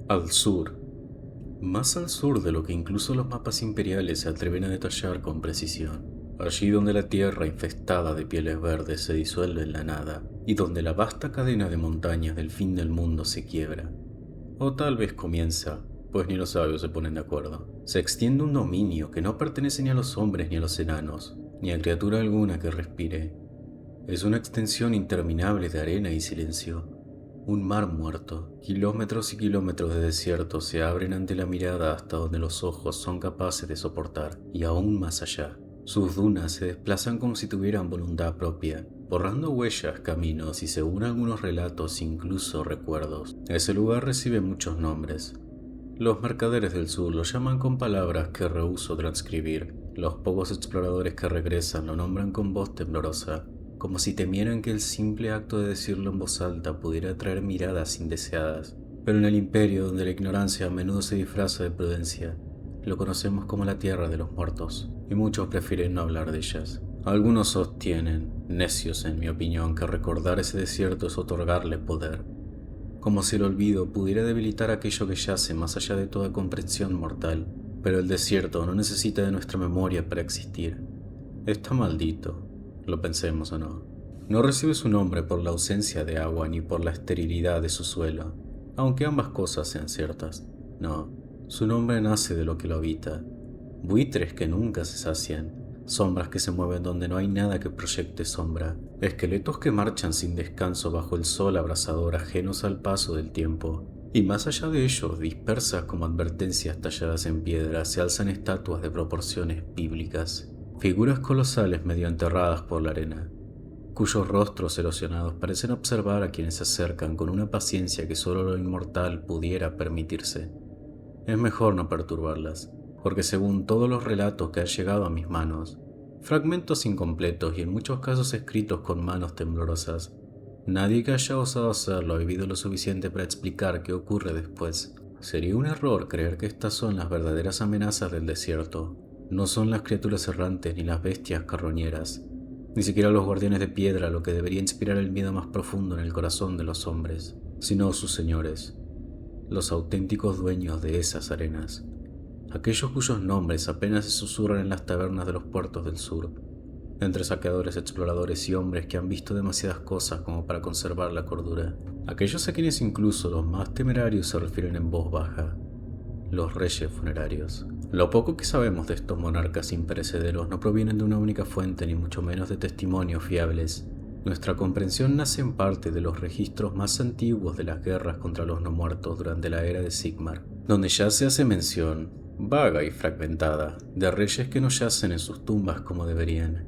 Al sur. Más al sur de lo que incluso los mapas imperiales se atreven a detallar con precisión. Allí donde la tierra infestada de pieles verdes se disuelve en la nada y donde la vasta cadena de montañas del fin del mundo se quiebra. O tal vez comienza, pues ni los sabios se ponen de acuerdo. Se extiende un dominio que no pertenece ni a los hombres ni a los enanos, ni a criatura alguna que respire. Es una extensión interminable de arena y silencio. Un mar muerto, kilómetros y kilómetros de desierto se abren ante la mirada hasta donde los ojos son capaces de soportar, y aún más allá. Sus dunas se desplazan como si tuvieran voluntad propia, borrando huellas, caminos y, según algunos relatos, incluso recuerdos. Ese lugar recibe muchos nombres. Los mercaderes del sur lo llaman con palabras que rehúso transcribir. Los pocos exploradores que regresan lo nombran con voz temblorosa, como si temieran que el simple acto de decirlo en voz alta pudiera atraer miradas indeseadas. Pero en el imperio, donde la ignorancia a menudo se disfraza de prudencia, lo conocemos como la tierra de los muertos, y muchos prefieren no hablar de ellas. Algunos sostienen, necios en mi opinión, que recordar ese desierto es otorgarle poder, como si el olvido pudiera debilitar aquello que yace más allá de toda comprensión mortal. Pero el desierto no necesita de nuestra memoria para existir. Está maldito, lo pensemos o no. No recibe su nombre por la ausencia de agua ni por la esterilidad de su suelo, aunque ambas cosas sean ciertas. No, su nombre nace de lo que lo habita. Buitres que nunca se sacian, sombras que se mueven donde no hay nada que proyecte sombra, esqueletos que marchan sin descanso bajo el sol abrasador, ajenos al paso del tiempo. Y más allá de ellos, dispersas como advertencias talladas en piedra, se alzan estatuas de proporciones bíblicas. Figuras colosales medio enterradas por la arena, cuyos rostros erosionados parecen observar a quienes se acercan con una paciencia que solo lo inmortal pudiera permitirse. Es mejor no perturbarlas, porque según todos los relatos que han llegado a mis manos, fragmentos incompletos y en muchos casos escritos con manos temblorosas, nadie que haya osado hacerlo ha vivido lo suficiente para explicar qué ocurre después. Sería un error creer que estas son las verdaderas amenazas del desierto. No son las criaturas errantes ni las bestias carroñeras, ni siquiera los guardianes de piedra lo que debería inspirar el miedo más profundo en el corazón de los hombres, sino sus señores, los auténticos dueños de esas arenas, aquellos cuyos nombres apenas se susurran en las tabernas de los puertos del sur, entre saqueadores, exploradores y hombres que han visto demasiadas cosas como para conservar la cordura, aquellos a quienes incluso los más temerarios se refieren en voz baja, los reyes funerarios. Lo poco que sabemos de estos monarcas imperecederos no provienen de una única fuente, ni mucho menos de testimonios fiables. Nuestra comprensión nace en parte de los registros más antiguos de las guerras contra los no muertos durante la era de Sigmar, donde ya se hace mención, vaga y fragmentada, de reyes que no yacen en sus tumbas como deberían.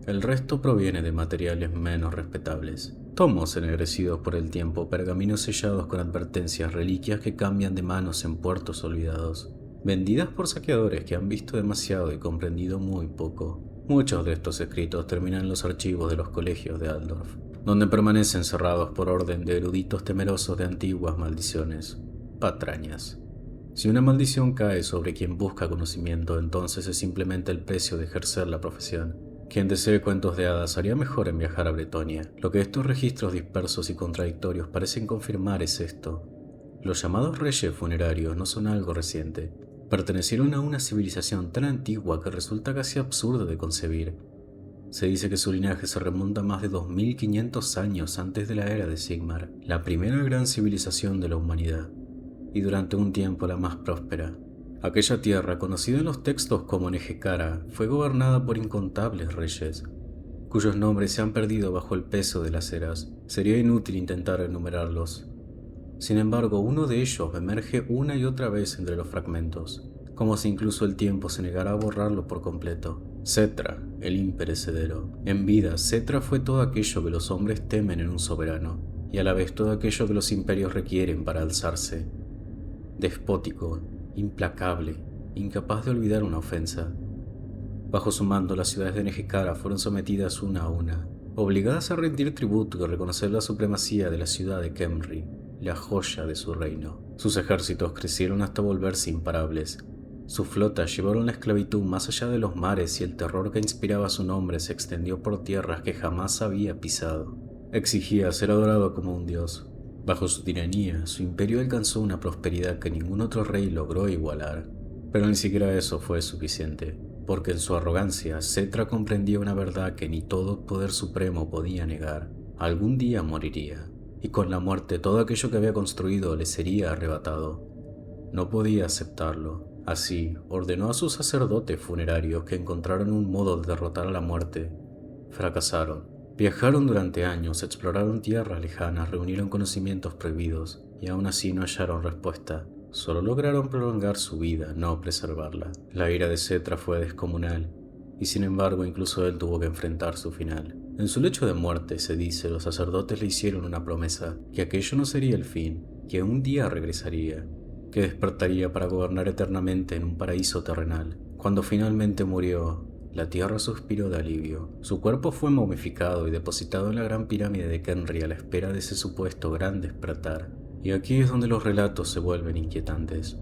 El resto proviene de materiales menos respetables. Tomos ennegrecidos por el tiempo, pergaminos sellados con advertencias, reliquias que cambian de manos en puertos olvidados, vendidas por saqueadores que han visto demasiado y comprendido muy poco. Muchos de estos escritos terminan en los archivos de los colegios de Aldorf, donde permanecen cerrados por orden de eruditos temerosos de antiguas maldiciones, patrañas. Si una maldición cae sobre quien busca conocimiento, entonces es simplemente el precio de ejercer la profesión. Quien desee cuentos de hadas haría mejor en viajar a Bretonia. Lo que estos registros dispersos y contradictorios parecen confirmar es esto. Los llamados reyes funerarios no son algo reciente. Pertenecieron a una civilización tan antigua que resulta casi absurdo de concebir. Se dice que su linaje se remonta a más de 2500 años antes de la era de Sigmar, la primera gran civilización de la humanidad, y durante un tiempo la más próspera. Aquella tierra, conocida en los textos como Nejecara, fue gobernada por incontables reyes, cuyos nombres se han perdido bajo el peso de las eras. Sería inútil intentar enumerarlos. Sin embargo, uno de ellos emerge una y otra vez entre los fragmentos, como si incluso el tiempo se negara a borrarlo por completo. Cetra, el imperecedero. En vida, Cetra fue todo aquello que los hombres temen en un soberano, y a la vez todo aquello que los imperios requieren para alzarse. Despótico, implacable, incapaz de olvidar una ofensa. Bajo su mando, las ciudades de Nejecara fueron sometidas una a una, obligadas a rendir tributo y reconocer la supremacía de la ciudad de Khemri, la joya de su reino. Sus ejércitos crecieron hasta volverse imparables. Sus flotas llevaron la esclavitud más allá de los mares y el terror que inspiraba su nombre se extendió por tierras que jamás había pisado. Exigía ser adorado como un dios, Bajo su tiranía, su imperio alcanzó una prosperidad que ningún otro rey logró igualar. Pero ni siquiera eso fue suficiente, porque en su arrogancia, Cetra comprendía una verdad que ni todo poder supremo podía negar. Algún día moriría, y con la muerte todo aquello que había construido le sería arrebatado. No podía aceptarlo. Así, ordenó a sus sacerdotes funerarios que encontraron un modo de derrotar a la muerte. Fracasaron. Viajaron durante años, exploraron tierras lejanas, reunieron conocimientos prohibidos, y aún así no hallaron respuesta. Solo lograron prolongar su vida, no preservarla. La ira de Cetra fue descomunal, y sin embargo incluso él tuvo que enfrentar su final. En su lecho de muerte, se dice, los sacerdotes le hicieron una promesa, que aquello no sería el fin, que un día regresaría, que despertaría para gobernar eternamente en un paraíso terrenal. Cuando finalmente murió, la tierra suspiró de alivio. Su cuerpo fue momificado y depositado en la gran pirámide de Kenri a la espera de ese supuesto gran despertar. Y aquí es donde los relatos se vuelven inquietantes,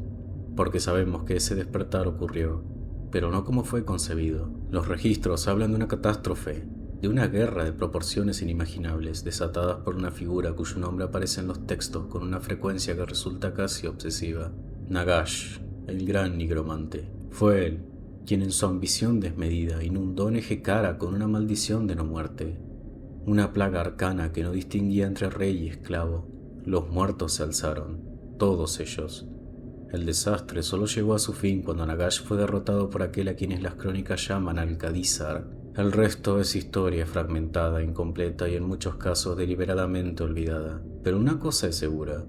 porque sabemos que ese despertar ocurrió, pero no como fue concebido. Los registros hablan de una catástrofe, de una guerra de proporciones inimaginables, desatadas por una figura cuyo nombre aparece en los textos con una frecuencia que resulta casi obsesiva. Nagash, el gran nigromante. Fue él quien en su ambición desmedida inundó Nejecara con una maldición de no muerte, una plaga arcana que no distinguía entre rey y esclavo. Los muertos se alzaron, todos ellos. El desastre solo llegó a su fin cuando Nagash fue derrotado por aquel a quienes las crónicas llaman Alcadízar. El resto es historia fragmentada, incompleta y en muchos casos deliberadamente olvidada. Pero una cosa es segura: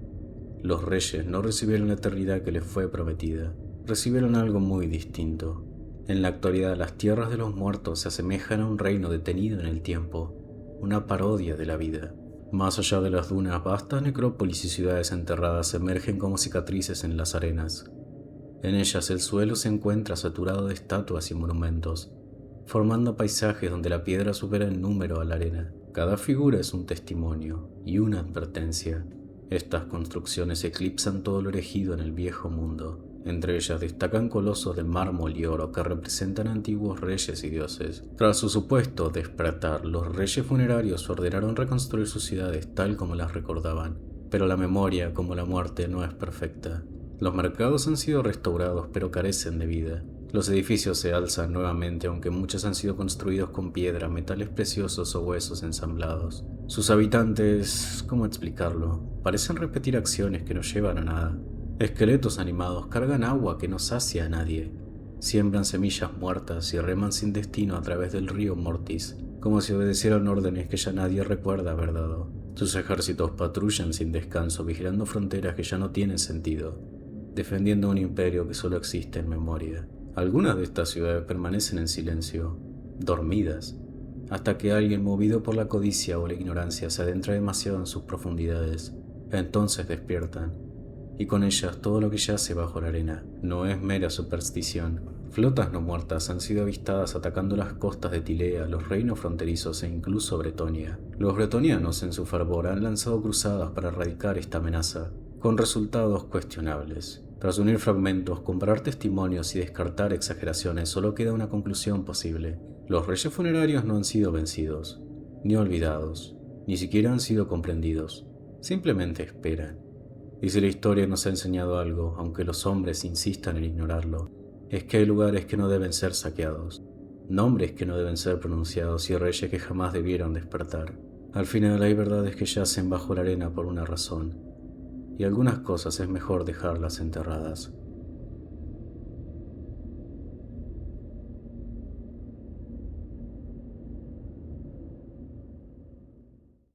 los reyes no recibieron la eternidad que les fue prometida, recibieron algo muy distinto. En la actualidad, las tierras de los muertos se asemejan a un reino detenido en el tiempo, una parodia de la vida. Más allá de las dunas, vastas necrópolis y ciudades enterradas emergen como cicatrices en las arenas. En ellas el suelo se encuentra saturado de estatuas y monumentos, formando paisajes donde la piedra supera en número a la arena. Cada figura es un testimonio y una advertencia. Estas construcciones eclipsan todo lo erigido en el viejo mundo. Entre ellas destacan colosos de mármol y oro que representan antiguos reyes y dioses. Tras su supuesto despertar, los reyes funerarios ordenaron reconstruir sus ciudades tal como las recordaban. Pero la memoria, como la muerte, no es perfecta. Los mercados han sido restaurados, pero carecen de vida. Los edificios se alzan nuevamente, aunque muchos han sido construidos con piedra, metales preciosos o huesos ensamblados. Sus habitantes, ¿cómo explicarlo?, parecen repetir acciones que no llevan a nada. Esqueletos animados cargan agua que no sacia a nadie. Siembran semillas muertas y reman sin destino a través del río Mortis, como si obedecieran órdenes que ya nadie recuerda haber dado. Sus ejércitos patrullan sin descanso, vigilando fronteras que ya no tienen sentido, defendiendo un imperio que solo existe en memoria. Algunas de estas ciudades permanecen en silencio, dormidas, hasta que alguien movido por la codicia o la ignorancia se adentra demasiado en sus profundidades. Entonces despiertan, y con ellas todo lo que yace bajo la arena. No es mera superstición. Flotas no muertas han sido avistadas atacando las costas de Tilea, los reinos fronterizos e incluso Bretonia. Los bretonianos en su fervor han lanzado cruzadas para erradicar esta amenaza, con resultados cuestionables. Tras unir fragmentos, comparar testimonios y descartar exageraciones, solo queda una conclusión posible. Los reyes funerarios no han sido vencidos, ni olvidados, ni siquiera han sido comprendidos. Simplemente esperan. Y si la historia nos ha enseñado algo, aunque los hombres insistan en ignorarlo, es que hay lugares que no deben ser saqueados, nombres que no deben ser pronunciados y reyes que jamás debieron despertar. Al final hay verdades que yacen bajo la arena por una razón, y algunas cosas es mejor dejarlas enterradas.